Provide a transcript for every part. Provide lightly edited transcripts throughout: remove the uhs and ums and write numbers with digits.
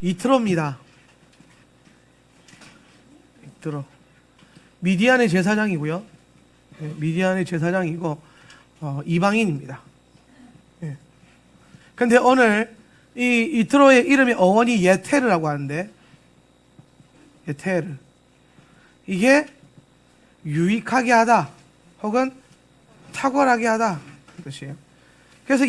이트로입니다. 이트로. 미디안의 제사장이고요. 미디안의 제사장이고 이방인입니다. 근데 오늘 이 이트로의 이름의 어원이 예테르라고 하는데, 예테르, 이게 유익하게 하다 혹은 탁월하게 하다 뜻이에요. 그래서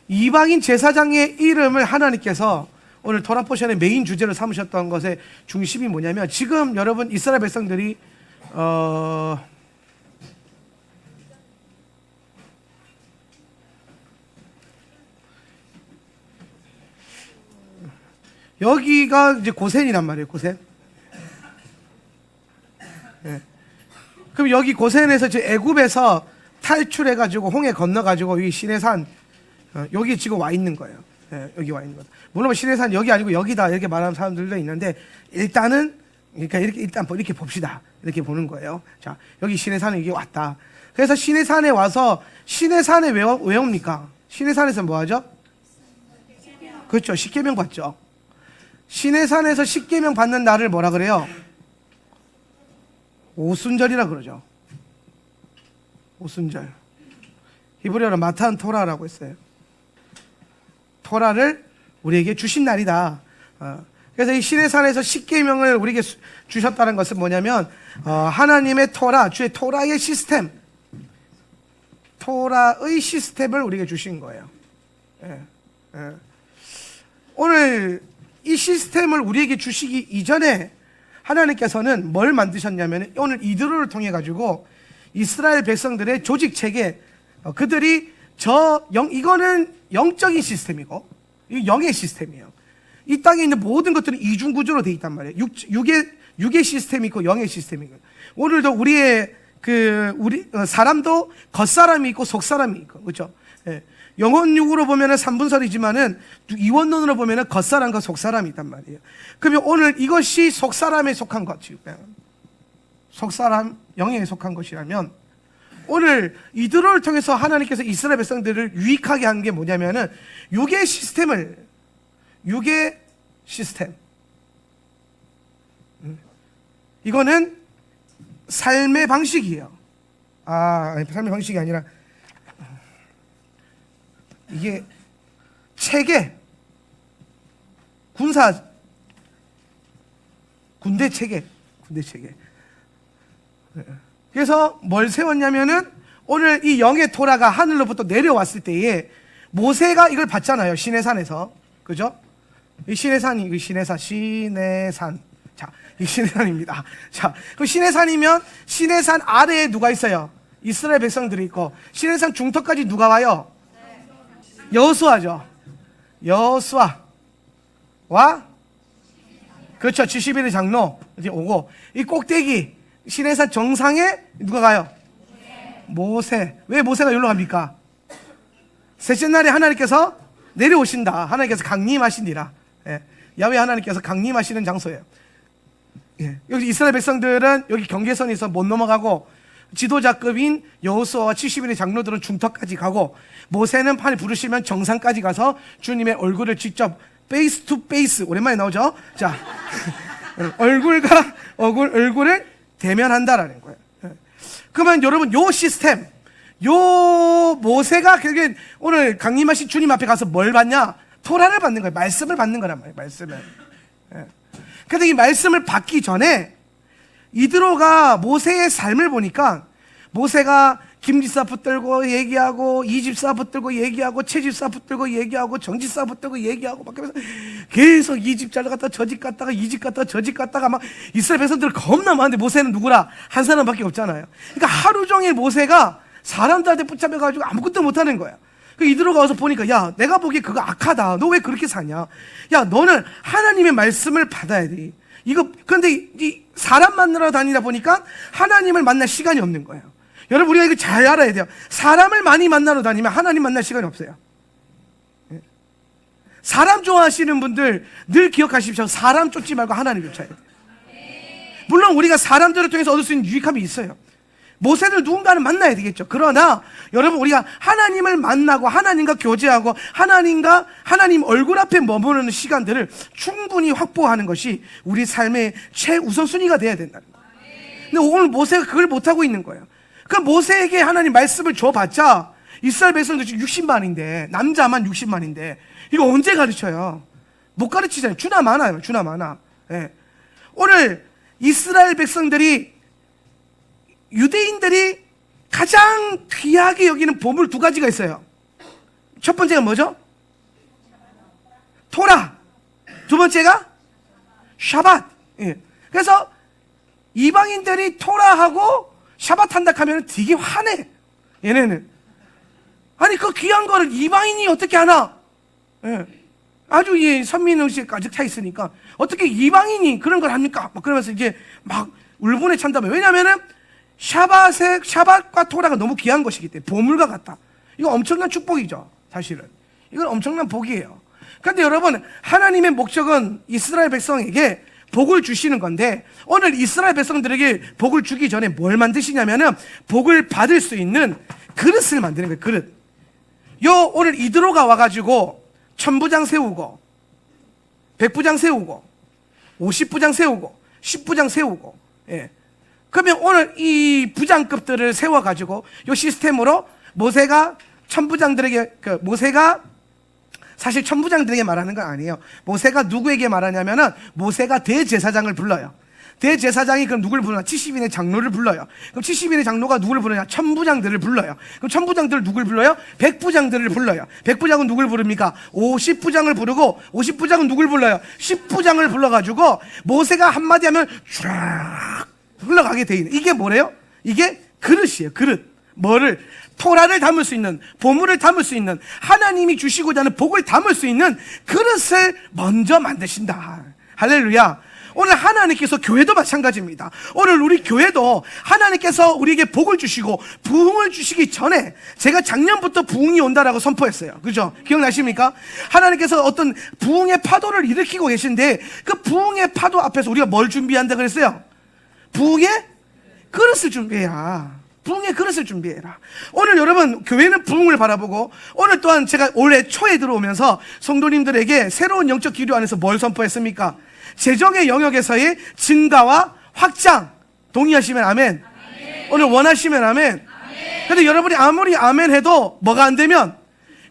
이방인 제사장의 이름을 하나님께서 오늘 토라 포션의 메인 주제로 삼으셨던 것의 중심이 뭐냐면, 지금 여러분 이스라엘 백성들이 여기가 이제 고센이란 말이에요. 고센. 그럼 여기 고센에서 이제 애굽에서 탈출해가지고 홍해 건너가지고 여기 시내산, 여기 지금 와 있는 거예요. 여기 와 있는 거다. 물론 시내산 여기 아니고 여기다 이렇게 말하는 사람들도 있는데, 일단은 그러니까 일단 이렇게 봅시다. 이렇게 보는 거예요. 자, 여기 시내산에 여기 왔다. 그래서 시내산에 와서, 시내산에 왜 옵니까? 시내산에서 뭐 하죠? 그렇죠. 십계명 받죠. 시내산에서 십계명 받는 날을 뭐라 그래요? 오순절이라 그러죠. 오순절. 히브리어로 마탄 토라라고 했어요. 토라를 우리에게 주신 날이다. 그래서 이 시내산에서 십계명을 우리에게 주셨다는 것은 뭐냐면, 하나님의 토라, 주의 토라의 시스템, 토라의 시스템을 우리에게 주신 거예요. 오늘 이 시스템을 우리에게 주시기 이전에 하나님께서는 뭘 만드셨냐면, 오늘 이드로를 통해 가지고 이스라엘 백성들의 조직 체계, 그들이 이거는 영적인 시스템이고, 이 영의 시스템이에요. 이 땅에 있는 모든 것들은 이중 구조로 되어 있단 말이에요. 육의 시스템이 있고 영의 시스템이 있고. 오늘도 우리의 사람도 겉사람이 있고 속사람이 있고, 그렇죠? 영혼육으로 보면은 3분설이지만은 이원론으로 보면은 겉사람과 속사람이 있단 말이에요. 그러면 오늘 이것이 속사람에 속한 것이고요. 속사람, 영에 속한 것이라면, 오늘 이드로를 통해서 하나님께서 이스라엘 백성들을 유익하게 한 게 뭐냐면은, 육의 시스템, 이거는 삶의 방식이에요. 삶의 방식이 아니라 이게 체계, 군대 체계. 그래서 뭘 세웠냐면은, 오늘 이 영의 토라가 하늘로부터 내려왔을 때에 모세가 이걸 봤잖아요. 시내산에서. 그죠? 이 시내산이, 시내산. 자, 이 시내산입니다. 자, 그 시내산이면 시내산 아래에 누가 있어요? 이스라엘 백성들이 있고, 시내산 중턱까지 누가 와요? 여호수아죠. 여호수아와, 그렇죠, 70일의 장로 이제 오고, 이 꼭대기 시내산 정상에 누가 가요? 모세. 왜 모세가 여기로 갑니까? 셋째 날에 하나님께서 내려오신다. 하나님께서 강림하시니라. 야훼 하나님께서 강림하시는 장소예요. 여기 이스라엘 백성들은 여기 경계선에서 못 넘어가고, 지도자급인 여호수아와 70일의 장로들은 중턱까지 가고, 모세는 판을 부르시면 정상까지 가서 주님의 얼굴을 직접 페이스 투 페이스, 오랜만에 나오죠? 자, 얼굴을 대면한다라는 거예요. 그러면 여러분, 요 시스템, 요 모세가 결국엔 오늘 강림하신 주님 앞에 가서 뭘 받냐? 토라를 받는 거예요. 말씀을 받는 거란 말이에요. 말씀을. 근데 이 말씀을 받기 전에 이드로가 모세의 삶을 보니까, 모세가 김집사 붙들고 얘기하고, 이집사 붙들고 얘기하고, 채집사 붙들고 얘기하고, 정집사 붙들고 얘기하고 막 그러면서 계속 이 집 잘갔다 저 집 갔다가 이 집 갔다가 저 집 갔다가 막 이스라엘 백성들 겁나 많은데, 모세는 누구라? 한 사람밖에 없잖아요. 그러니까 하루 종일 모세가 사람들한테 붙잡혀가지고 아무것도 못하는 거야. 그 이드로가 와서 보니까, 야, 내가 보기에 그거 악하다. 너 왜 그렇게 사냐? 야, 너는 하나님의 말씀을 받아야 돼. 그런데 이 사람 만나러 다니다 보니까 하나님을 만날 시간이 없는 거예요. 여러분, 우리가 이거 잘 알아야 돼요. 사람을 많이 만나러 다니면 하나님 만날 시간이 없어요. 사람 좋아하시는 분들 늘 기억하십시오. 사람 쫓지 말고 하나님 쫓아야 돼요. 물론 우리가 사람들을 통해서 얻을 수 있는 유익함이 있어요. 모세를 누군가는 만나야 되겠죠. 그러나 여러분, 우리가 하나님을 만나고 하나님과 교제하고 하나님 얼굴 앞에 머무르는 시간들을 충분히 확보하는 것이 우리 삶의 최우선순위가 돼야 된다는 거예요. 근데 오늘 모세가 그걸 못하고 있는 거예요. 그 모세에게 하나님 말씀을 줘봤자 이스라엘 백성들 지금 60만인데, 남자만 60만인데 이거 언제 가르쳐요? 못 가르치잖아요. 주나 많아요. 주나 많아. 예. 오늘 이스라엘 백성들이, 유대인들이 가장 귀하게 여기는 보물 두 가지가 있어요. 첫 번째가 뭐죠? 토라. 두 번째가 샤밧. 예. 그래서 이방인들이 토라하고 샤밧 한다 하면 되게 화내. 얘네는. 아니, 그 귀한 거를 이방인이 어떻게 하나? 예. 아주 이 선민의식에 가득 차 있으니까 어떻게 이방인이 그런 걸 합니까? 막 그러면서 이제 막 울분에 찬다면. 왜냐면은 샤밧과 토라가 너무 귀한 것이기 때문에, 보물과 같다. 이거 엄청난 축복이죠, 사실은. 이건 엄청난 복이에요. 그런데 여러분, 하나님의 목적은 이스라엘 백성에게 복을 주시는 건데, 오늘 이스라엘 백성들에게 복을 주기 전에 뭘 만드시냐면은 복을 받을 수 있는 그릇을 만드는 거예요. 그릇. 오늘 이드로가 와가지고 1000부장 세우고 100부장 세우고 50부장 세우고 10부장 세우고, 예. 그러면 오늘 이 부장급들을 세워가지고 이 시스템으로 모세가 모세가 사실 천부장들에게 말하는 건 아니에요. 모세가 누구에게 말하냐면은 모세가 대제사장을 불러요. 대제사장이 그럼 누굴 부르냐? 70인의 장로를 불러요. 그럼 70인의 장로가 누굴 부르냐? 천부장들을 불러요. 그럼 천부장들을 누굴 불러요? 100부장들을 불러요. 100부장은 누굴 부릅니까? 50부장을 부르고, 50부장은 누굴 불러요? 10부장을 불러가지고 모세가 한마디 하면 쫙 흘러가게 돼 있는, 이게 뭐래요? 이게 그릇이에요. 그릇. 뭐를? 토라를 담을 수 있는, 보물을 담을 수 있는, 하나님이 주시고자 하는 복을 담을 수 있는 그릇을 먼저 만드신다. 할렐루야. 오늘 하나님께서, 교회도 마찬가지입니다. 오늘 우리 교회도 하나님께서 우리에게 복을 주시고 부흥을 주시기 전에, 제가 작년부터 부흥이 온다라고 선포했어요. 그죠? 기억나십니까? 하나님께서 어떤 부흥의 파도를 일으키고 계신데, 그 부흥의 파도 앞에서 우리가 뭘 준비한다 그랬어요? 부흥의 그릇을 준비해라. 부흥의 그릇을 준비해라. 오늘 여러분, 교회는 부흥을 바라보고, 오늘 또한 제가 올해 초에 들어오면서 성도님들에게 새로운 영적 기류 안에서 뭘 선포했습니까? 재정의 영역에서의 증가와 확장. 동의하시면 아멘. 아멘. 오늘 원하시면 아멘. 근데 여러분이 아무리 아멘 해도 뭐가 안 되면,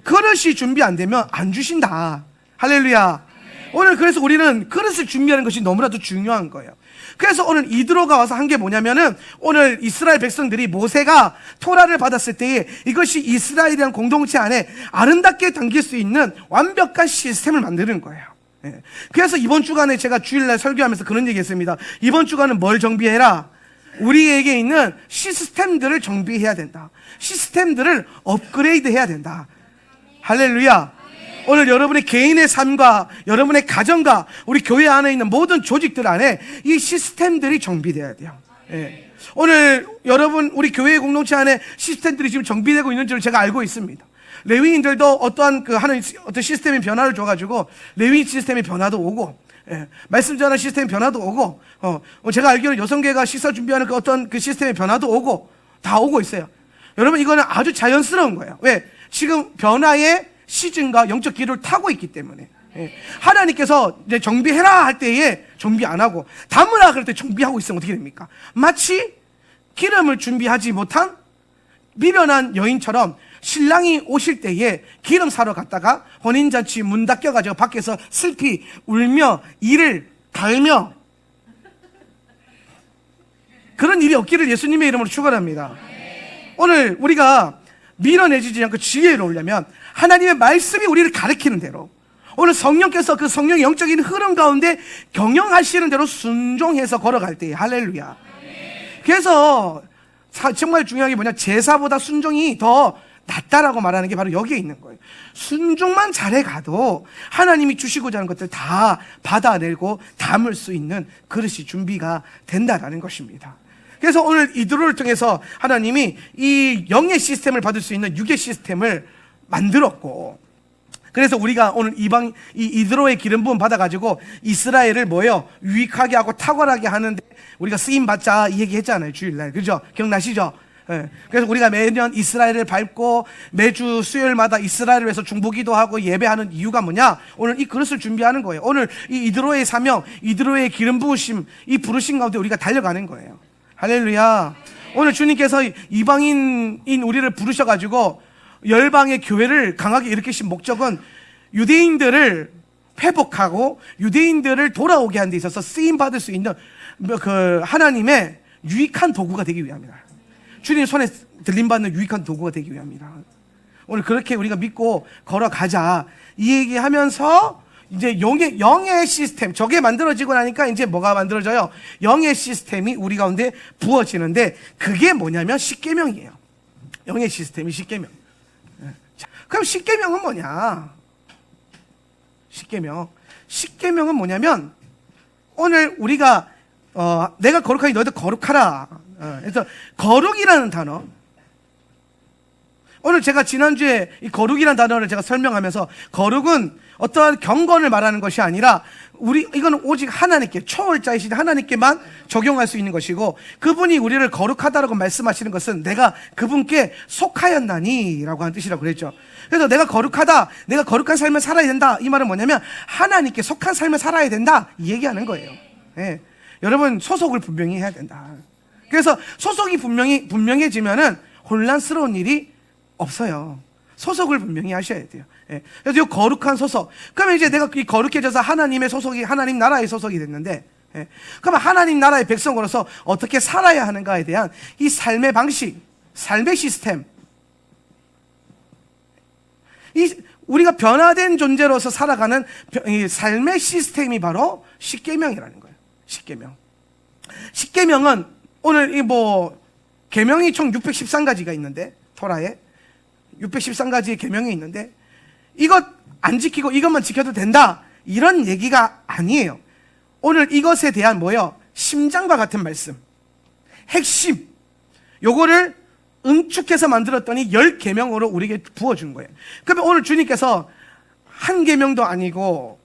그릇이 준비 안 되면 안 주신다. 할렐루야. 오늘 그래서 우리는 그릇을 준비하는 것이 너무나도 중요한 거예요. 그래서 오늘 이드로가 와서 한 게 뭐냐면은, 오늘 이스라엘 백성들이 모세가 토라를 받았을 때에 이것이 이스라엘이라는 공동체 안에 아름답게 담길 수 있는 완벽한 시스템을 만드는 거예요. 예. 그래서 이번 주간에 제가 주일날 설교하면서 그런 얘기 했습니다. 이번 주간은 뭘 정비해라? 우리에게 있는 시스템들을 정비해야 된다. 시스템들을 업그레이드 해야 된다. 할렐루야. 오늘 여러분의 개인의 삶과 여러분의 가정과 우리 교회 안에 있는 모든 조직들 안에 이 시스템들이 정비돼야 돼요. 예. 오늘 여러분, 우리 교회 공동체 안에 시스템들이 지금 정비되고 있는 줄 제가 알고 있습니다. 레위인들도 어떠한 어떤 시스템의 변화를 줘가지고 레위인 시스템의 변화도 오고, 예. 말씀 전하는 시스템의 변화도 오고, 제가 알기로는 여성계가 식사 준비하는 어떤 시스템의 변화도 오고, 다 오고 있어요. 여러분, 이거는 아주 자연스러운 거예요. 왜? 지금 변화의 시즌과 영적 기류를 타고 있기 때문에. 예. 하나님께서 이제 정비해라 할 때에 정비 안 하고, 담으라 그럴 때 정비하고 있으면 어떻게 됩니까? 마치 기름을 준비하지 못한 미련한 여인처럼 신랑이 오실 때에 기름 사러 갔다가 혼인잔치 문 닫혀가지고 밖에서 슬피 울며 이를 갈며, 그런 일이 없기를 예수님의 이름으로 축원합니다. 오늘 우리가 밀어내지지 않고 지혜로 오려면 하나님의 말씀이 우리를 가르치는 대로, 오늘 성령께서 그 성령의 영적인 흐름 가운데 경영하시는 대로 순종해서 걸어갈 때에, 할렐루야. 그래서 정말 중요한 게 뭐냐, 제사보다 순종이 더 낫다라고 말하는 게 바로 여기에 있는 거예요. 순종만 잘해가도 하나님이 주시고자 하는 것들 다 받아내고 담을 수 있는 그릇이 준비가 된다라는 것입니다. 그래서 오늘 이드로를 통해서 하나님이 이 영의 시스템을 받을 수 있는 육의 시스템을 만들었고, 그래서 우리가 오늘 이드로의 기름 부음 받아가지고 이스라엘을 뭐예요? 유익하게 하고 탁월하게 하는데 우리가 쓰임 받자 이 얘기 했잖아요. 주일날. 그죠? 기억나시죠? 예. 그래서 우리가 매년 이스라엘을 밟고 매주 수요일마다 이스라엘을 위해서 중보기도 하고 예배하는 이유가 뭐냐? 오늘 이 그릇을 준비하는 거예요. 오늘 이 이드로의 사명, 이드로의 기름 부으심, 이 부르심 가운데 우리가 달려가는 거예요. 할렐루야. 오늘 주님께서 이방인인 우리를 부르셔가지고 열방의 교회를 강하게 일으키신 목적은 유대인들을 회복하고 유대인들을 돌아오게 하는 데 있어서 쓰임받을 수 있는 그 하나님의 유익한 도구가 되기 위함이다. 주님 손에 들림받는 유익한 도구가 되기 위함이다. 오늘 그렇게 우리가 믿고 걸어가자 이 얘기하면서 이제 영의 시스템, 저게 만들어지고 나니까 이제 뭐가 만들어져요? 영의 시스템이 우리 가운데 부어지는데 그게 뭐냐면 십계명이에요. 영의 시스템이 십계명. 자, 그럼 십계명은 뭐냐? 십계명은 뭐냐면 오늘 우리가 내가 거룩하니 너희도 거룩하라. 그래서 거룩이라는 단어, 오늘 제가 지난주에 이 거룩이라는 단어를 제가 설명하면서 거룩은 어떠한 경건을 말하는 것이 아니라 이거는 오직 하나님께, 초월자이신 하나님께만 적용할 수 있는 것이고, 그분이 우리를 거룩하다라고 말씀하시는 것은 내가 그분께 속하였나니 라고 하는 뜻이라고 그랬죠. 그래서 내가 거룩하다, 내가 거룩한 삶을 살아야 된다, 이 말은 뭐냐면 하나님께 속한 삶을 살아야 된다 이 얘기하는 거예요. 예. 여러분 소속을 분명히 해야 된다. 그래서 소속이 분명해지면은 혼란스러운 일이 없어요. 소속을 분명히 하셔야 돼요. 예. 그래서 이 거룩한 소속. 그러면 이제 내가 이 거룩해져서 하나님의 소속이, 하나님 나라의 소속이 됐는데, 예. 그러면 하나님 나라의 백성으로서 어떻게 살아야 하는가에 대한 이 삶의 방식, 삶의 시스템. 우리가 변화된 존재로서 살아가는 이 삶의 시스템이 바로 십계명이라는 거예요. 십계명은 오늘 계명이 총 613가지가 있는데, 토라에 613가지의 계명이 있는데, 이것 안 지키고 이것만 지켜도 된다 이런 얘기가 아니에요. 오늘 이것에 대한 심장과 같은 말씀, 핵심, 요거를 응축해서 만들었더니 10계명으로 우리에게 부어준 거예요. 그러면 오늘 주님께서 1계명도 아니고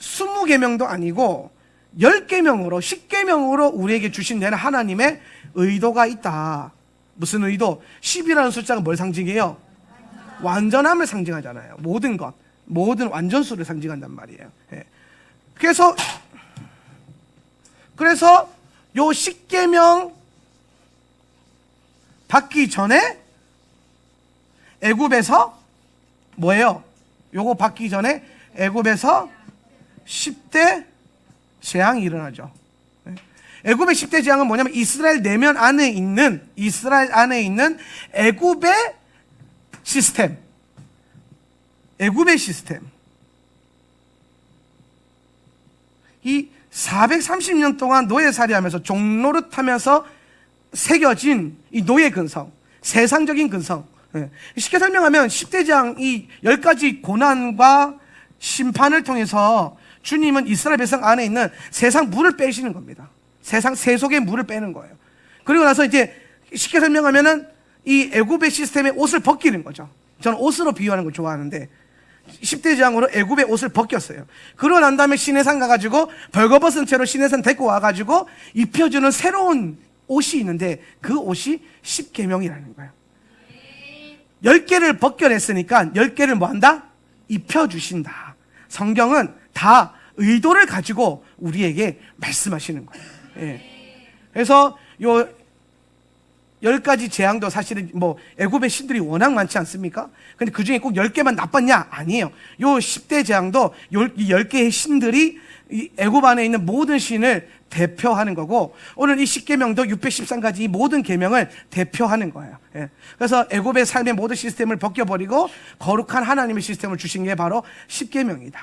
20계명도 아니고 10계명으로, 10계명으로 우리에게 주신 데는 하나님의 의도가 있다. 무슨 의도? 10이라는 숫자가 뭘 상징해요? 완전함을 상징하잖아요. 모든 완전수를 상징한단 말이에요. 예. 그래서 요 10계명 받기 전에 애굽에서 요거 받기 전에 애굽에서 10대 재앙이 일어나죠. 애굽의 10대 재앙은 뭐냐면 이스라엘 내면 안에 있는 애굽의 시스템. 이 430년 동안 노예살이하면서 종노릇하면서 새겨진 이 노예 근성, 세상적인 근성. 쉽게 설명하면 10대 재앙, 이 10가지 고난과 심판을 통해서 주님은 이스라엘 백성 안에 있는 세상 물을 빼시는 겁니다. 세상 세속의 물을 빼는 거예요. 그리고 나서 이제 쉽게 설명하면은 이 애굽의 시스템의 옷을 벗기는 거죠. 저는 옷으로 비유하는 걸 좋아하는데 10대 재앙으로 애굽의 옷을 벗겼어요. 그러고 난 다음에 시내산 가가지고 벌거벗은 채로 시내산 데리고 와가지고 입혀주는 새로운 옷이 있는데 그 옷이 10계명이라는 거예요. 10개를 벗겨냈으니까 10개를 뭐 한다? 입혀주신다. 성경은 다 의도를 가지고 우리에게 말씀하시는 거예요. 예. 그래서 요 10가지 재앙도 사실은 애굽의 신들이 워낙 많지 않습니까? 근데 그 중에 꼭 10개만 나빴냐? 아니에요. 요 10대 재앙도 이 10개의 신들이 이 애굽 안에 있는 모든 신을 대표하는 거고, 오늘 이 10계명도 613가지 이 모든 계명을 대표하는 거예요. 예. 그래서 애굽의 삶의 모든 시스템을 벗겨버리고 거룩한 하나님의 시스템을 주신 게 바로 10계명이다.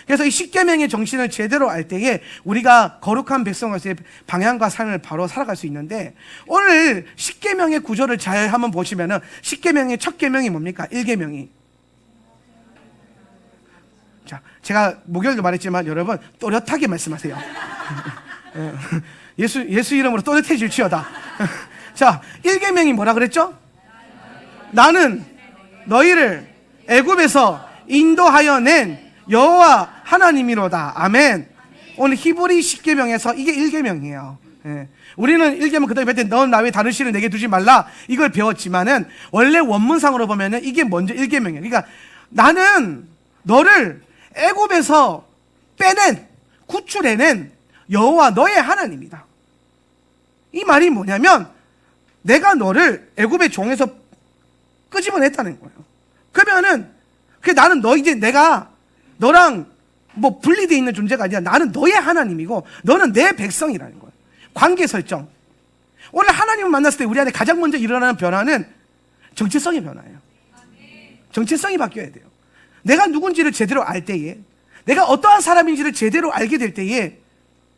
그래서 이 10계명의 정신을 제대로 알 때에 우리가 거룩한 백성으로서의 방향과 삶을 바로 살아갈 수 있는데, 오늘 10계명의 구조를 잘 한번 보시면은 10계명의 첫 계명이 뭡니까? 1계명이. 자, 제가 목요일도 말했지만 여러분 또렷하게 말씀하세요. 예수 이름으로 또렷해질지어다. 자, 1계명이 뭐라 그랬죠? 나는 너희를 애굽에서 인도하여 낸 여호와 하나님이로다. 아멘. 오늘 히브리 10계명에서 이게 1계명이에요. 우리는 1계명 그다음에 뱉을 때 너는 나 외에 다른 신을 내게 두지 말라 이걸 배웠지만은 원래 원문상으로 보면은 이게 먼저 1계명이에요. 그러니까 나는 너를 애굽에서 빼낸 구출해낸 여호와 너의 하나님이다. 이 말이 뭐냐면 내가 너를 애굽의 종에서 끄집어냈다는 거예요. 그러면은 나는 너 이제 내가 너랑 뭐 분리되어 있는 존재가 아니라 나는 너의 하나님이고 너는 내 백성이라는 거예요. 관계 설정. 오늘 하나님을 만났을 때 우리 안에 가장 먼저 일어나는 변화는 정체성의 변화예요. 정체성이 바뀌어야 돼요. 내가 누군지를 제대로 알 때에, 내가 어떠한 사람인지를 제대로 알게 될 때에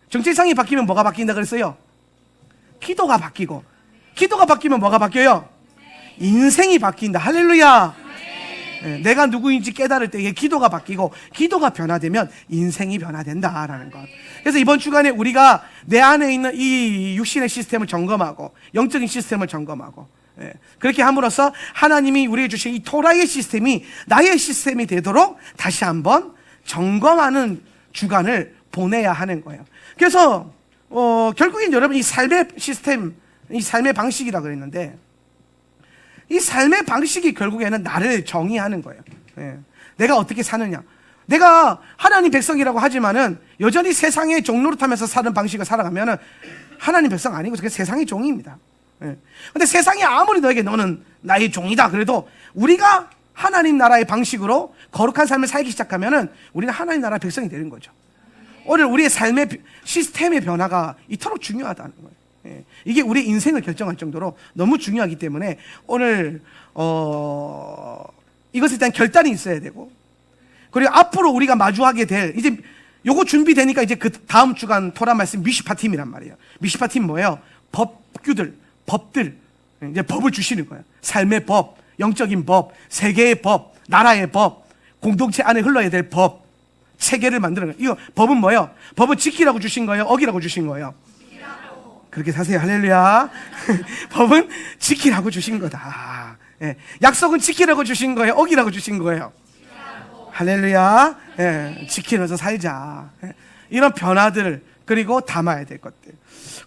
정체성이 바뀌면 뭐가 바뀐다 그랬어요? 기도가 바뀌고, 기도가 바뀌면 뭐가 바뀌어요? 인생이 바뀐다. 할렐루야. 내가 누구인지 깨달을 때에 기도가 바뀌고, 기도가 변화되면 인생이 변화된다라는 것. 그래서 이번 주간에 우리가 내 안에 있는 이 육신의 시스템을 점검하고 영적인 시스템을 점검하고, 그렇게 함으로써 하나님이 우리에게 주신 이 토라의 시스템이 나의 시스템이 되도록 다시 한번 점검하는 주간을 보내야 하는 거예요. 그래서 결국엔 여러분 이 삶의 시스템, 이 삶의 방식이라고 그랬는데, 이 삶의 방식이 결국에는 나를 정의하는 거예요. 내가 어떻게 사느냐. 내가 하나님 백성이라고 하지만은 여전히 세상의 종노릇하면서 사는 방식을 살아가면은 하나님 백성 아니고 그게 세상의 종입니다. 근데 세상이 아무리 너에게 너는 나의 종이다 그래도 우리가 하나님 나라의 방식으로 거룩한 삶을 살기 시작하면은 우리는 하나님 나라의 백성이 되는 거죠. 오늘 우리의 삶의 시스템의 변화가 이토록 중요하다는 거예요. 이게 우리 인생을 결정할 정도로 너무 중요하기 때문에 오늘 이것에 대한 결단이 있어야 되고, 그리고 앞으로 우리가 마주하게 될, 이제 요거 준비되니까 이제 그 다음 주간 토라 말씀 미시파팀이란 말이에요. 미시파팀 뭐예요? 법들, 이제 법을 주시는 거예요. 삶의 법, 영적인 법, 세계의 법, 나라의 법, 공동체 안에 흘러야 될 법, 체계를 만드는 거예요. 이거 법은 뭐예요? 법은 지키라고 주신 거예요? 어기라고 주신 거예요? 그렇게 사세요. 할렐루야. 법은 지키라고 주신 거다. 약속은 지키라고 주신 거예요? 어기라고 주신 거예요? 할렐루야. 지키면서 살자. 이런 변화들, 그리고 담아야 될 것들.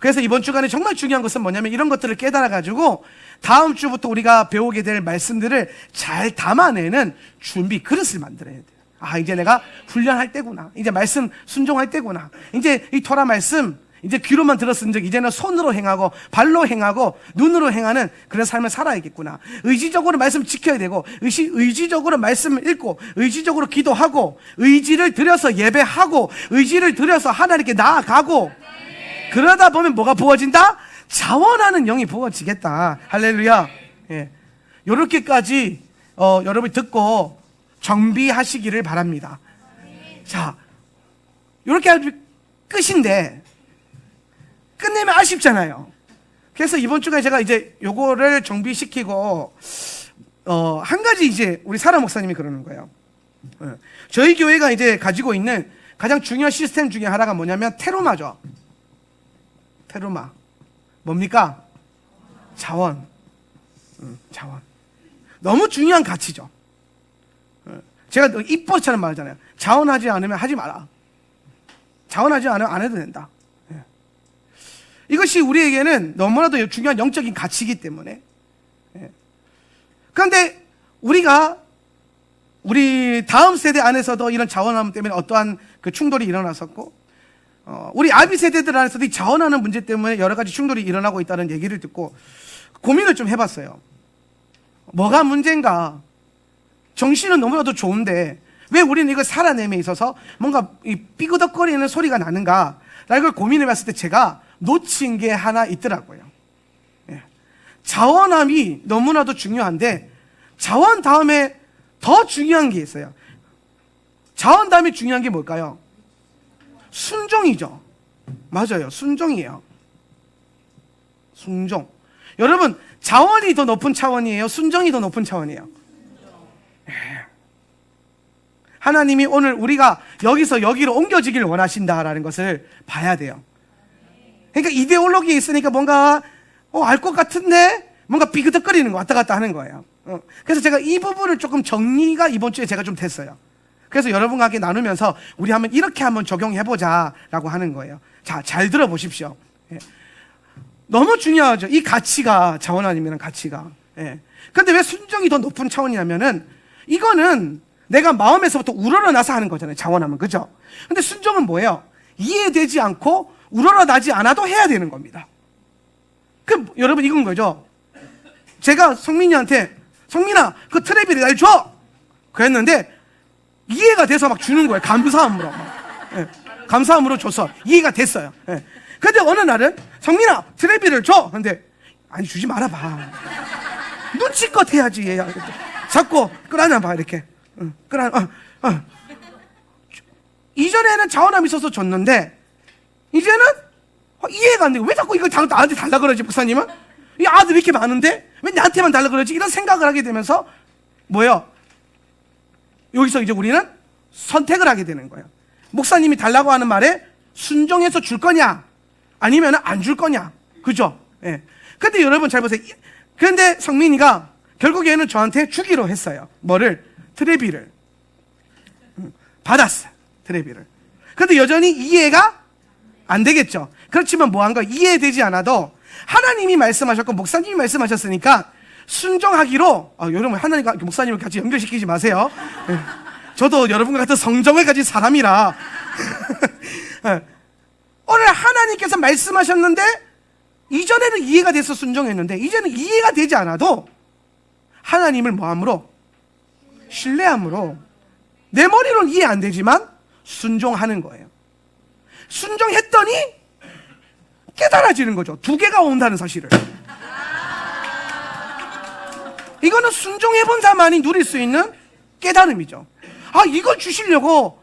그래서 이번 주간에 정말 중요한 것은 뭐냐면 이런 것들을 깨달아가지고 다음 주부터 우리가 배우게 될 말씀들을 잘 담아내는 준비 그릇을 만들어야 돼요. 아, 이제 내가 훈련할 때구나. 이제 말씀 순종할 때구나. 이제 이 토라 말씀 이제 귀로만 들었은 적 이제는 손으로 행하고 발로 행하고 눈으로 행하는 그런 삶을 살아야겠구나. 의지적으로 말씀 지켜야 되고, 의지적으로 말씀을 읽고, 의지적으로 기도하고, 의지를 들여서 예배하고, 의지를 들여서 하나님께 나아가고, 그러다 보면 뭐가 부어진다? 자원하는 영이 부어지겠다. 할렐루야. 요렇게까지 여러분이 듣고 정비하시기를 바랍니다. 자, 요렇게 아주 끝인데 끝내면 아쉽잖아요. 그래서 이번 주간에 제가 이제 요거를 정비시키고 한 가지 이제 우리 사라 목사님이 그러는 거예요. 저희 교회가 이제 가지고 있는 가장 중요한 시스템 중에 하나가 뭐냐면 테로마죠. 테로마 뭡니까? 자원. 자원. 너무 중요한 가치죠. 제가 입버릇처럼 말하잖아요. 자원하지 않으면 하지 마라. 자원하지 않으면 안 해도 된다. 이것이 우리에게는 너무나도 중요한 영적인 가치이기 때문에. 그런데 우리 다음 세대 안에서도 이런 자원함 때문에 어떠한 그 충돌이 일어났었고, 우리 아비 세대들 안에서도 이 자원하는 문제 때문에 여러 가지 충돌이 일어나고 있다는 얘기를 듣고 고민을 좀 해봤어요. 뭐가 문제인가? 정신은 너무나도 좋은데 왜 우리는 이걸 살아내에 있어서 뭔가 이 삐그덕거리는 소리가 나는가? 라는 걸 고민해봤을 때 제가 놓친 게 하나 있더라고요. 자원함이 너무나도 중요한데 자원 다음에 더 중요한 게 있어요. 자원 다음에 중요한 게 뭘까요? 순종이죠. 맞아요. 순종이에요. 순종. 여러분, 자원이 더 높은 차원이에요? 순종이 더 높은 차원이에요? 하나님이 오늘 우리가 여기서 여기로 옮겨지길 원하신다라는 것을 봐야 돼요. 그러니까 이데올로기에 있으니까 뭔가 알 것 같은데 뭔가 삐그덕거리는 거 왔다 갔다 하는 거예요. 그래서 제가 이 부분을 조금 정리가 이번 주에 제가 좀 됐어요. 그래서 여러분과 함께 나누면서 우리 한번 이렇게 한번 적용해보자라고 하는 거예요. 자, 잘 들어보십시오. 예. 너무 중요하죠. 이 가치가, 자원 아니면 가치가. 예. 근데 왜 순종이 더 높은 차원이냐면은 이거는 내가 마음에서부터 우러러나서 하는 거잖아요. 자원하면. 그죠? 근데 순종은 뭐예요? 이해되지 않고 우러러나지 않아도 해야 되는 겁니다. 그럼 여러분 이건 거죠. 제가 성민이한테 성민아 그 트레비를 날 줘! 그랬는데 이해가 돼서 막 주는 거예요. 감사함으로. 예. 감사함으로 줘서 이해가 됐어요. 예. 근데 어느 날은 성민아 트레비를 줘! 근데 아니 주지 말아봐. 눈치껏 해야지 얘야. 자꾸 끌어안아봐 이렇게. 이전에는 자원함이 있어서 줬는데 이제는 이해가 안 돼. 왜 자꾸 이걸 나한테 달라 그러지 목사님은? 이 아들이 이렇게 많은데 왜 나한테만 달라 그러지? 이런 생각을 하게 되면서 뭐예요? 여기서 이제 우리는 선택을 하게 되는 거예요. 목사님이 달라고 하는 말에 순종해서 줄 거냐 아니면 안 줄 거냐. 그죠? 예. 근데 여러분 잘 보세요. 그런데 성민이가 결국에는 저한테 주기로 했어요. 뭐를? 트레비를. 받았어요. 트레비를. 근데 여전히 이해가 안 되겠죠. 그렇지만 뭐 한 거 이해되지 않아도 하나님이 말씀하셨고 목사님이 말씀하셨으니까 순종하기로. 여러분 하나님과 목사님을 같이 연결시키지 마세요. 예. 저도 여러분과 같은 성정을 가진 사람이라 예. 오늘 하나님께서 말씀하셨는데 이전에는 이해가 돼서 순종했는데 이제는 이해가 되지 않아도 하나님을 뭐함으로? 신뢰함으로. 내 머리로는 이해 안 되지만 순종하는 거예요. 순종했더니 깨달아지는 거죠. 두 개가 온다는 사실을. 이거는 순종해본 자만이 누릴 수 있는 깨달음이죠. 아, 이걸 주시려고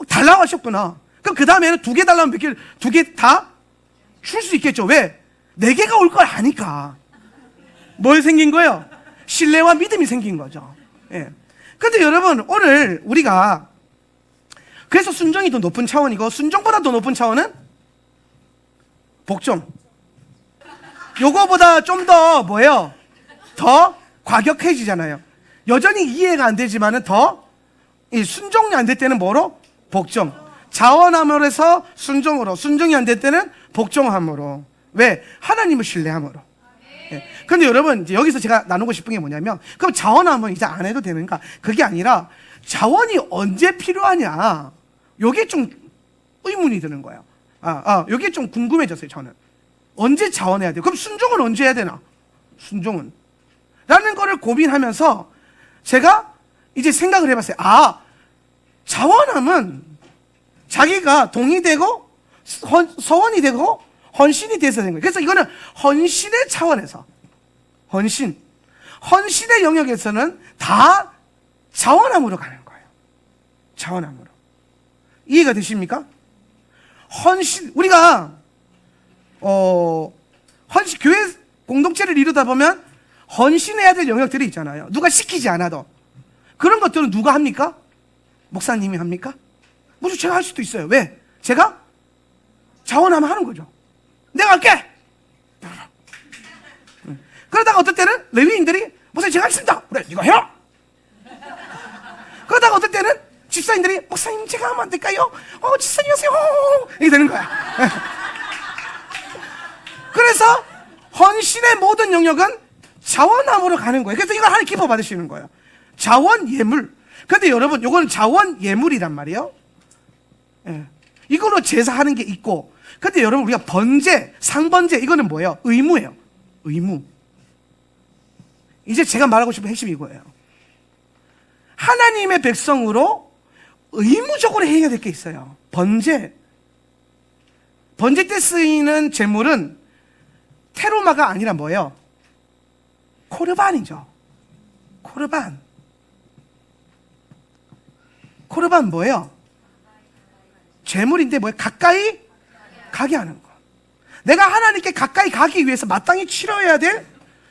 달라고 하셨구나. 그럼 그 다음에는 두 개 달라면 몇 개, 두 개 다 줄 수 있겠죠. 왜? 네 개가 올 걸 아니까. 뭘 생긴 거예요? 신뢰와 믿음이 생긴 거죠. 예. 근데 여러분, 오늘 우리가 그래서 순종이 더 높은 차원이고 순종보다 더 높은 차원은 복종. 요거보다 좀 더 뭐예요? 더 과격해지잖아요. 여전히 이해가 안 되지만은 더 이 순종이 안 될 때는 뭐로? 복종. 자원함으로서 순종으로, 순종이 안 될 때는 복종함으로. 왜? 하나님을 신뢰함으로. 예. 근데 여러분 이제 여기서 제가 나누고 싶은 게 뭐냐면 그럼 자원함은 이제 안 해도 되는가? 그게 아니라 자원이 언제 필요하냐? 요게 좀 의문이 드는 거예요. 요게 좀 궁금해졌어요. 저는 언제 자원해야 돼요? 그럼 순종은 언제 해야 되나? 순종은 라는 거를 고민하면서 제가 이제 생각을 해봤어요. 자원함은 자기가 동의되고 서원이 되고 헌신이 돼서 된 거예요. 그래서 이거는 헌신의 차원에서 헌신의 영역에서는 다 자원함으로 가는 거예요. 자원함으로. 이해가 되십니까? 우리가 교회 공동체를 이루다 보면 헌신해야 될 영역들이 있잖아요. 누가 시키지 않아도. 그런 것들은 누가 합니까? 목사님이 합니까? 뭐 제가 할 수도 있어요. 왜? 제가 자원하면 하는 거죠. 내가 할게! 그러다가 어떨 때는 레위인들이 목사님 제가 하겠습니다. 그래, 네가 해라! 그러다가 어떨 때는 집사님들이 목사님 제가 하면 안 될까요? 집사님 하세요! 이렇게 되는 거야. 그래서 헌신의 모든 영역은 자원함으로 가는 거예요. 그래서 이걸 하나님 기뻐 받으시는 거예요. 자원 예물. 근데 여러분, 요거는 자원 예물이란 말이에요. 예. 이걸로 제사하는 게 있고, 근데 여러분, 우리가 번제, 상번제, 이거는 뭐예요? 의무예요. 의무. 이제 제가 말하고 싶은 핵심이 이거예요. 하나님의 백성으로 의무적으로 해야 될 게 있어요. 번제. 번제 때 쓰이는 제물은 테로마가 아니라 뭐예요? 코르반이죠. 코르반. 코르반 뭐예요? 제물인데 뭐예요? 가까이 가게 하는 거. 내가 하나님께 가까이 가기 위해서 마땅히 치러야 될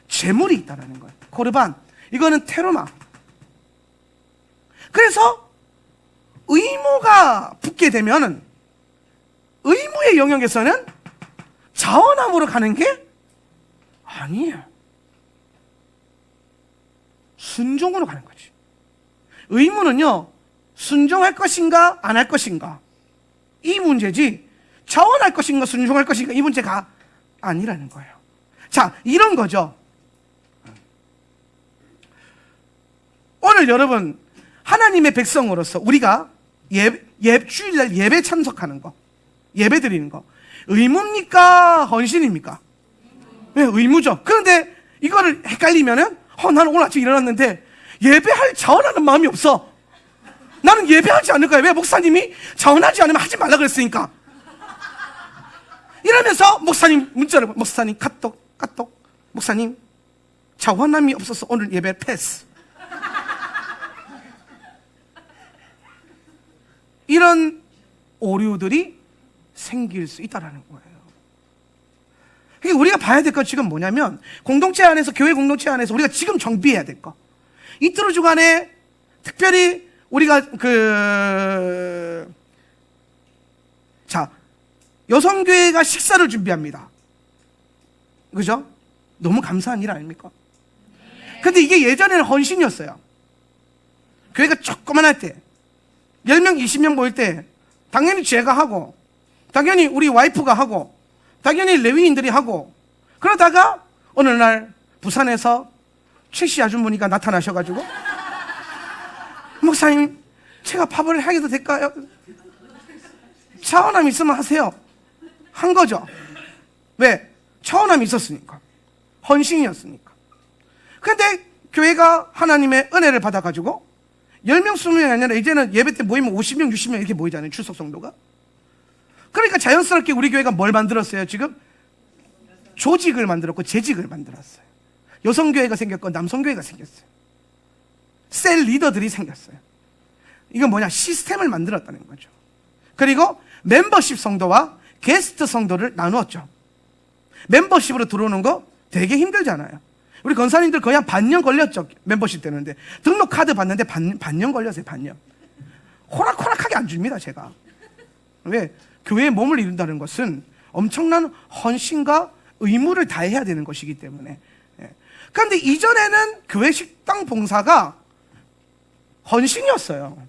제물이 있다는 거예요. 코르반. 이거는 테로마. 그래서 의무가 붙게 되면은 의무의 영역에서는 자원함으로 가는 게 아니에요. 순종으로 가는 거지. 의무는요, 순종할 것인가 안 할 것인가 이 문제지, 자원할 것인가 순종할 것인가 이 문제가 아니라는 거예요. 자, 이런 거죠. 오늘 여러분, 하나님의 백성으로서 우리가 주일날 예배 참석하는 거, 예배 드리는 거 의무입니까 헌신입니까? 네, 의무죠. 그런데 이거를 헷갈리면은 나는 오늘 아침에 일어났는데 예배할 자원하는 마음이 없어. 나는 예배하지 않을 거야. 왜? 목사님이 자원하지 않으면 하지 말라 그랬으니까. 이러면서 목사님 문자를, 목사님 카톡 목사님 자원함이 없어서 오늘 예배 패스. 이런 오류들이 생길 수 있다는 거예요. 그러니까 우리가 봐야 될 것 지금 뭐냐면, 공동체 안에서, 교회 공동체 안에서 우리가 지금 정비해야 될 거, 이틀 주간에 특별히 우리가 여성교회가 식사를 준비합니다. 그죠? 너무 감사한 일 아닙니까? 근데 이게 예전에는 헌신이었어요. 교회가 조그만할 때 10명 20명 모일 때 당연히 제가 하고, 당연히 우리 와이프가 하고, 당연히 레위인들이 하고, 그러다가 어느 날 부산에서 최씨 아주머니가 나타나셔가지고 목사님 제가 밥을 해도 될까요? 차원함이 있으면 하세요. 한 거죠. 왜? 차원함이 있었으니까, 헌신이었으니까. 근데 교회가 하나님의 은혜를 받아가지고 10명 20명이 아니라 이제는 예배 때 모이면 50명 60명 이렇게 모이잖아요, 출석 성도가. 그러니까 자연스럽게 우리 교회가 뭘 만들었어요? 지금 조직을 만들었고 재직을 만들었어요. 여성교회가 생겼고 남성교회가 생겼어요. 셀 리더들이 생겼어요. 이건 뭐냐? 시스템을 만들었다는 거죠. 그리고 멤버십 성도와 게스트 성도를 나누었죠. 멤버십으로 들어오는 거 되게 힘들잖아요. 우리 권사님들 거의 한 반년 걸렸죠, 멤버십 되는데. 등록 카드 받는데 반년 걸렸어요. 반년. 호락호락하게 안 줍니다, 제가. 왜? 교회에 몸을 이룬다는 것은 엄청난 헌신과 의무를 다해야 되는 것이기 때문에. 그런데 이전에는 교회 식당 봉사가 헌신이었어요.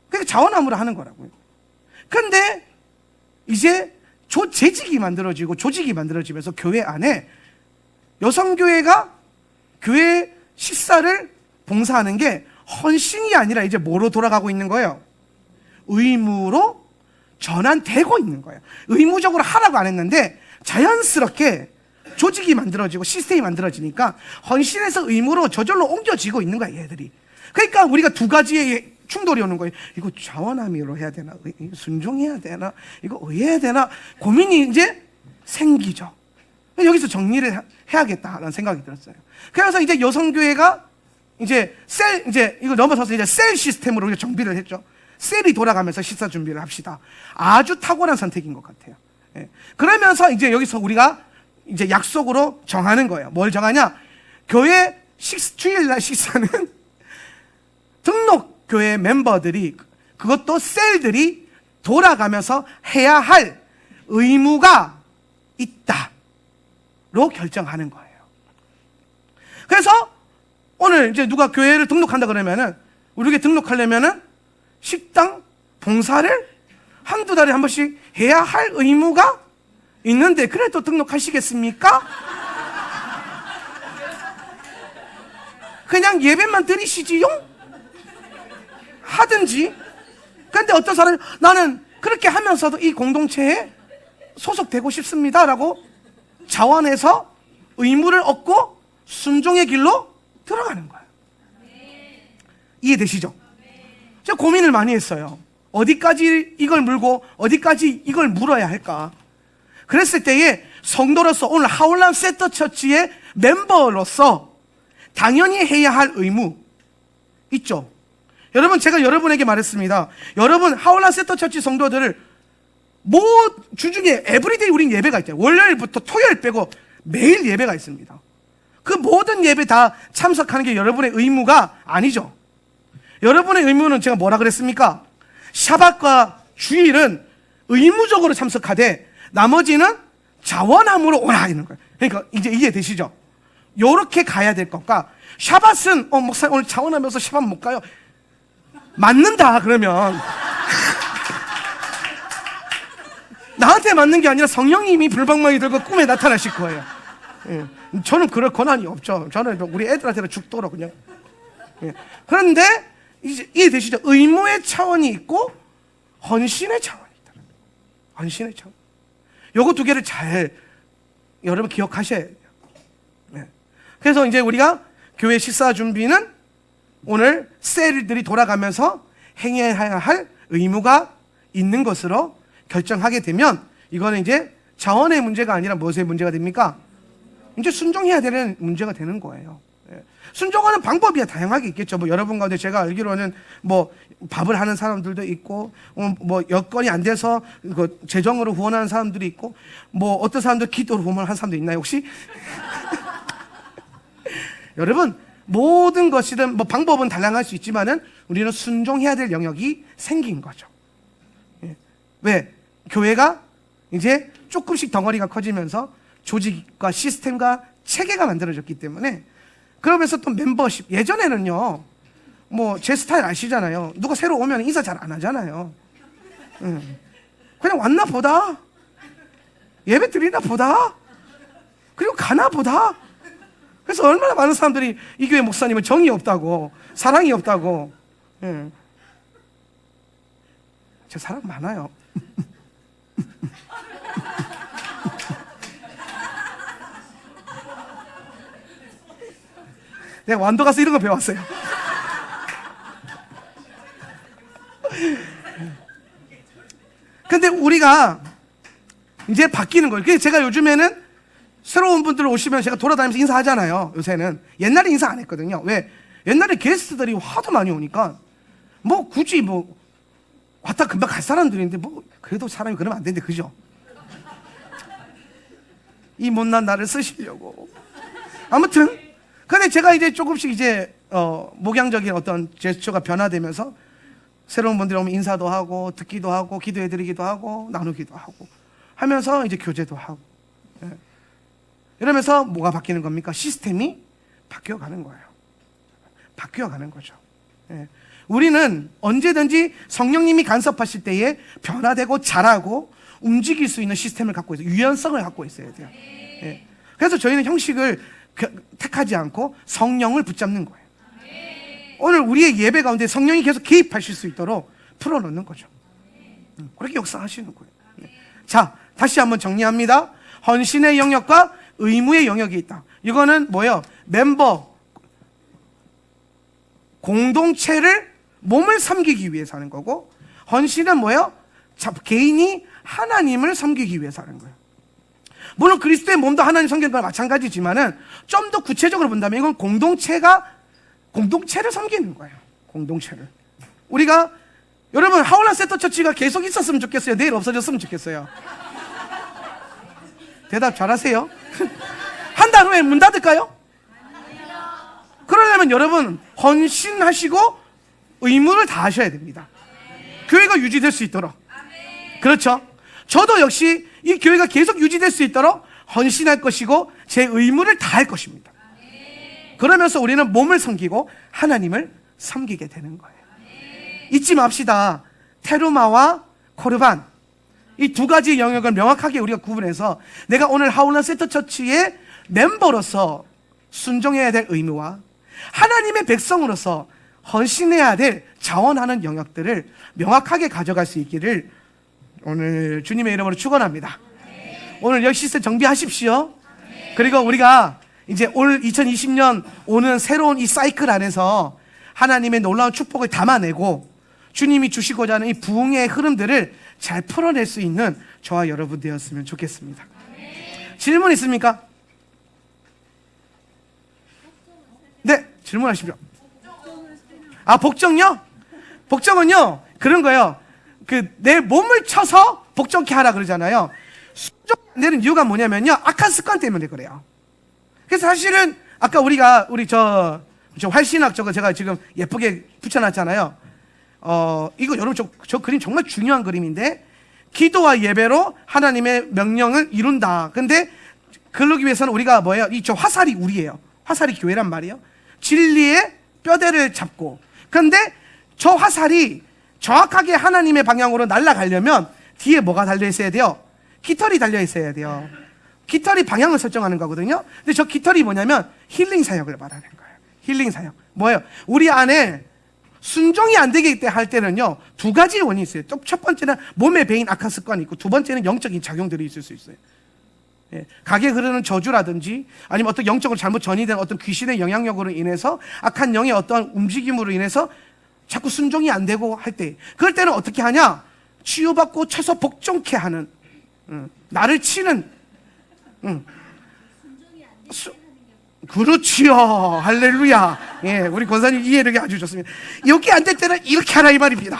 그러니까 자원함으로 하는 거라고요. 그런데 이제 재직이 만들어지고 조직이 만들어지면서 교회 안에 여성교회가 교회 식사를 봉사하는 게 헌신이 아니라 이제 뭐로 돌아가고 있는 거예요? 의무로 전환되고 있는 거예요. 의무적으로 하라고 안 했는데 자연스럽게 조직이 만들어지고 시스템이 만들어지니까 헌신에서 의무로 저절로 옮겨지고 있는 거야, 얘들이. 그러니까 우리가 두 가지의 충돌이 오는 거예요. 이거 자원함으로 해야 되나? 순종해야 되나? 이거 의해야 되나? 고민이 이제 생기죠. 여기서 정리를 해야겠다라는 생각이 들었어요. 그래서 이제 여성교회가 이제 이거 넘어서서 이제 셀 시스템으로 우리가 정비를 했죠. 셀이 돌아가면서 식사 준비를 합시다. 아주 탁월한 선택인 것 같아요. 예. 그러면서 이제 여기서 우리가 이제 약속으로 정하는 거예요. 뭘 정하냐? 교회 주일날 식사는 등록 교회 멤버들이, 그것도 셀들이 돌아가면서 해야 할 의무가 있다로 결정하는 거예요. 그래서 오늘 이제 누가 교회를 등록한다 그러면은, 우리에게 등록하려면은 식당 봉사를 한두 달에 한 번씩 해야 할 의무가 있는데, 그래도 등록하시겠습니까? 그냥 예배만 드리시지요? 하든지. 근데 어떤 사람이 나는 그렇게 하면서도 이 공동체에 소속되고 싶습니다라고 자원해서 의무를 얻고 순종의 길로 들어가는 거예요. 이해되시죠? 제가 고민을 많이 했어요. 어디까지 이걸 물고 어디까지 이걸 물어야 할까? 그랬을 때에 성도로서, 오늘 하울람 세터 처치의 멤버로서 당연히 해야 할 의무 있죠. 여러분, 제가 여러분에게 말했습니다. 여러분, 하울람 세터 처치 성도들을 주중에 에브리데이 우린 예배가 있잖아요. 월요일부터 토요일 빼고 매일 예배가 있습니다. 그 모든 예배 다 참석하는 게 여러분의 의무가 아니죠. 여러분의 의무는 제가 뭐라 그랬습니까? 샤밧과 주일은 의무적으로 참석하되 나머지는 자원함으로 오라 하는 거예요. 그러니까 이제 이해되시죠? 요렇게 가야 될 것과 샤밧은 목사님 오늘 자원하면서 샤밧 못 가요. 맞는다 그러면 나한테 맞는 게 아니라 성령님이 불방망이 들고 꿈에 나타나실 거예요. 예. 저는 그럴 권한이 없죠. 저는 우리 애들한테는 죽도록 그냥. 예. 그런데 이제 이해되시죠? 의무의 차원이 있고 헌신의 차원이 있다. 헌신의 차원. 요거 두 개를 잘 여러분 기억하셔야 돼요. 예. 그래서 이제 우리가 교회 식사 준비는 오늘 셀들이 돌아가면서 행해야 할 의무가 있는 것으로 결정하게 되면 이거는 이제 자원의 문제가 아니라 무엇의 문제가 됩니까? 이제 순종해야 되는 문제가 되는 거예요. 예. 순종하는 방법이 다양하게 있겠죠. 뭐 여러분 가운데 제가 알기로는 뭐 밥을 하는 사람들도 있고, 뭐 여건이 안 돼서 그 재정으로 후원하는 사람들이 있고, 뭐 어떤 사람들 기도로 후원하는 사람도 있나요 혹시? 여러분 모든 것이든 뭐 방법은 다양할 수 있지만은 우리는 순종해야 될 영역이 생긴 거죠. 예. 왜? 교회가 이제 조금씩 덩어리가 커지면서 조직과 시스템과 체계가 만들어졌기 때문에 그러면서 또 멤버십 예전에는요 뭐 제 스타일 아시잖아요. 누가 새로 오면 인사 잘 안 하잖아요. 그냥 왔나 보다 예배 드리나 보다 그리고 가나 보다. 그래서 얼마나 많은 사람들이 이 교회 목사님은 정이 없다고 사랑이 없다고. 예. 제 사랑 많아요. 내가 완도 가서 이런 거 배웠어요. 근데 우리가 이제 바뀌는 거예요. 그래서 제가 요즘에는 새로운 분들 오시면 제가 돌아다니면서 인사하잖아요. 요새는. 옛날에 인사 안 했거든요. 왜? 옛날에 게스트들이 하도 많이 오니까 뭐 굳이 뭐 왔다 금방 갈 사람들인데 뭐 그래도 사람이 그러면 안 되는데 그죠? 이 못난 나를 쓰시려고. 아무튼 근데 제가 이제 조금씩 이제 목양적인 어떤 제스처가 변화되면서 새로운 분들이 오면 인사도 하고 듣기도 하고 기도해드리기도 하고 나누기도 하고 하면서 이제 교제도 하고. 예. 이러면서 뭐가 바뀌는 겁니까? 시스템이 바뀌어가는 거예요. 바뀌어가는 거죠. 예. 우리는 언제든지 성령님이 간섭하실 때에 변화되고 자라고 움직일 수 있는 시스템을 갖고 있어요. 유연성을 갖고 있어야 돼요. 예. 그래서 저희는 형식을 택하지 않고 성령을 붙잡는 거예요. 오늘 우리의 예배 가운데 성령이 계속 개입하실 수 있도록 풀어놓는 거죠. 그렇게 역사하시는 거예요. 자, 다시 한번 정리합니다. 헌신의 영역과 의무의 영역이 있다. 이거는 뭐예요? 멤버 공동체를 몸을 섬기기 위해서 하는 거고, 헌신은 뭐예요? 개인이 하나님을 섬기기 위해서 하는 거예요. 물론 그리스도의 몸도 하나님 섬기는 거랑 마찬가지지만은 좀 더 구체적으로 본다면 이건 공동체를 섬기는 거예요. 공동체를. 우리가 여러분 하울란 세터 처치가 계속 있었으면 좋겠어요? 내일 없어졌으면 좋겠어요? 대답 잘하세요. 한 달 후에 문 닫을까요? 그러려면 여러분 헌신하시고 의무를 다하셔야 됩니다. 교회가 유지될 수 있도록. 그렇죠? 저도 역시 이 교회가 계속 유지될 수 있도록 헌신할 것이고 제 의무를 다할 것입니다. 그러면서 우리는 몸을 섬기고 하나님을 섬기게 되는 거예요. 잊지 맙시다. 테루마와 코르반, 이 두 가지 영역을 명확하게 우리가 구분해서 내가 오늘 하울란 세터 처치의 멤버로서 순종해야 될 의무와 하나님의 백성으로서 헌신해야 될 자원하는 영역들을 명확하게 가져갈 수 있기를 오늘 주님의 이름으로 축원합니다. 오늘 열시스 정비하십시오. 그리고 우리가 이제 올 2020년 오는 새로운 이 사이클 안에서 하나님의 놀라운 축복을 담아내고 주님이 주시고자 하는 이 부흥의 흐름들을 잘 풀어낼 수 있는 저와 여러분 되었으면 좋겠습니다. 질문 있습니까? 네, 질문하십시오. 아, 복종요? 복종은요, 그런 거예요. 내 몸을 쳐서 복종케 하라 그러잖아요. 순종 안 되는 이유가 뭐냐면요, 악한 습관 때문에 그래요. 그래서 사실은 아까 우리 저 활신학 저거 제가 지금 예쁘게 붙여놨잖아요. 이거 여러분 저 그림 정말 중요한 그림인데, 기도와 예배로 하나님의 명령을 이룬다. 근데 그러기 위해서는 우리가 뭐예요? 저 화살이 우리예요. 화살이 교회란 말이에요. 진리의 뼈대를 잡고. 그런데 저 화살이 정확하게 하나님의 방향으로 날아가려면 뒤에 뭐가 달려 있어야 돼요? 깃털이 달려 있어야 돼요. 깃털이 방향을 설정하는 거거든요. 근데 저 깃털이 뭐냐면 힐링 사역을 말하는 거예요. 힐링 사역. 뭐예요? 우리 안에 순종이 안 되게 할 때는요, 두 가지 원인이 있어요. 첫 번째는 몸에 배인 악한 습관이 있고, 두 번째는 영적인 작용들이 있을 수 있어요. 예, 각에 흐르는 저주라든지 아니면 어떤 영적으로 잘못 전이된 어떤 귀신의 영향력으로 인해서 악한 영의 어떤 움직임으로 인해서 자꾸 순종이 안 되고 할 때, 그럴 때는 어떻게 하냐? 치유받고 쳐서 복종케 하는, 나를 치는, 그렇지요. 할렐루야. 예, 우리 권사님 이해력이 아주 좋습니다. 이렇게 안 될 때는 이렇게 하라 이 말입니다.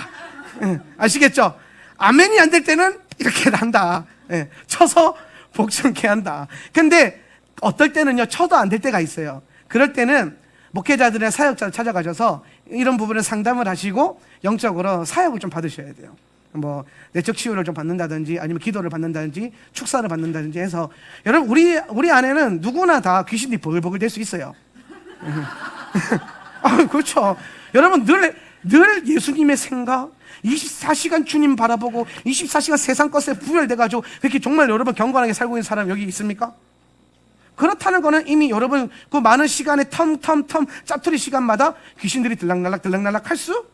아시겠죠? 아멘이 안 될 때는 이렇게 한다. 예, 쳐서 복종케 한다. 근데 어떨 때는요, 쳐도 안 될 때가 있어요. 그럴 때는 목회자들의 사역자를 찾아가셔서 이런 부분을 상담을 하시고 영적으로 사역을 좀 받으셔야 돼요. 뭐 내적 치유를 좀 받는다든지 아니면 기도를 받는다든지 축사를 받는다든지 해서, 여러분 우리 안에는 누구나 다 귀신이 버글버글 될 수 있어요. 그렇죠. 여러분 늘 예수님의 생각, 24시간 주님 바라보고 24시간 세상 것에 부혈돼가지고 그렇게 정말 여러분 경건하게 살고 있는 사람 여기 있습니까? 그렇다는 거는 이미 여러분 그 많은 시간에 텀 짜투리 시간마다 귀신들이 들락날락 할 수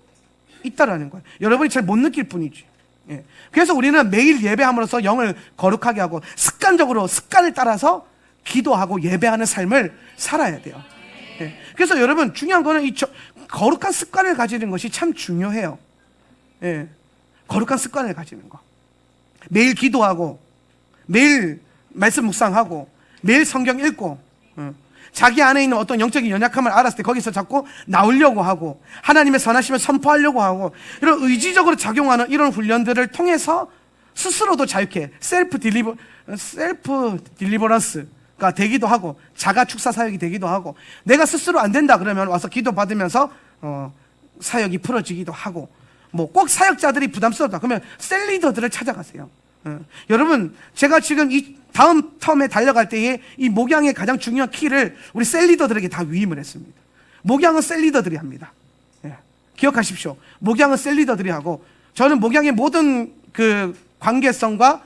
있다라는 거예요. 여러분이 잘 못 느낄 뿐이지. 예. 그래서 우리는 매일 예배함으로써 영을 거룩하게 하고 습관적으로 습관을 따라서 기도하고 예배하는 삶을 살아야 돼요. 예. 그래서 여러분 중요한 거는 이 거룩한 습관을 가지는 것이 참 중요해요. 예. 거룩한 습관을 가지는 거. 매일 기도하고 매일 말씀 묵상하고 매일 성경 읽고, 자기 안에 있는 어떤 영적인 연약함을 알았을 때 거기서 자꾸 나오려고 하고 하나님의 선하심을 선포하려고 하고, 이런 의지적으로 작용하는 이런 훈련들을 통해서 스스로도 자유케 셀프 딜리버런스가 되기도 하고, 자가 축사 사역이 되기도 하고, 내가 스스로 안 된다 그러면 와서 기도 받으면서 사역이 풀어지기도 하고, 뭐 꼭 사역자들이 부담스럽다 그러면 셀 리더들을 찾아가세요. 여러분 제가 지금 이 다음 텀에 달려갈 때에 이 목양의 가장 중요한 키를 우리 셀 리더들에게 다 위임을 했습니다. 목양은 셀 리더들이 합니다. 예. 기억하십시오. 목양은 셀 리더들이 하고, 저는 목양의 모든 그 관계성과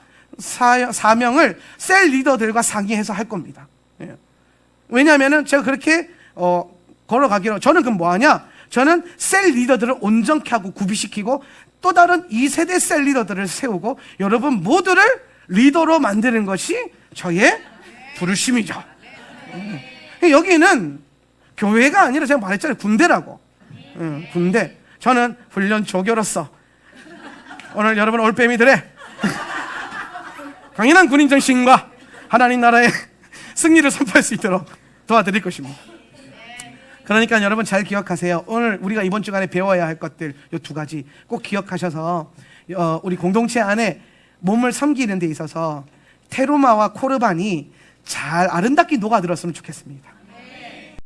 사명을 셀 리더들과 상의해서 할 겁니다. 예. 왜냐하면은 제가 그렇게 걸어가기로, 저는 그럼 뭐하냐? 저는 셀 리더들을 온전케 하고 구비시키고 또 다른 2세대 셀 리더들을 세우고 여러분 모두를 리더로 만드는 것이 저의 부르심이죠. 여기는 교회가 아니라 제가 말했잖아요. 군대라고. 군대. 저는 훈련 조교로서 오늘 여러분 올빼미들의 강인한 군인 정신과 하나님 나라의 승리를 선포할 수 있도록 도와드릴 것입니다. 그러니까 여러분 잘 기억하세요. 오늘 우리가 이번 주간에 배워야 할 것들 이 두 가지 꼭 기억하셔서 우리 공동체 안에 몸을 섬기는 데 있어서 테루마와 코르반이 잘 아름답게 녹아들었으면 좋겠습니다.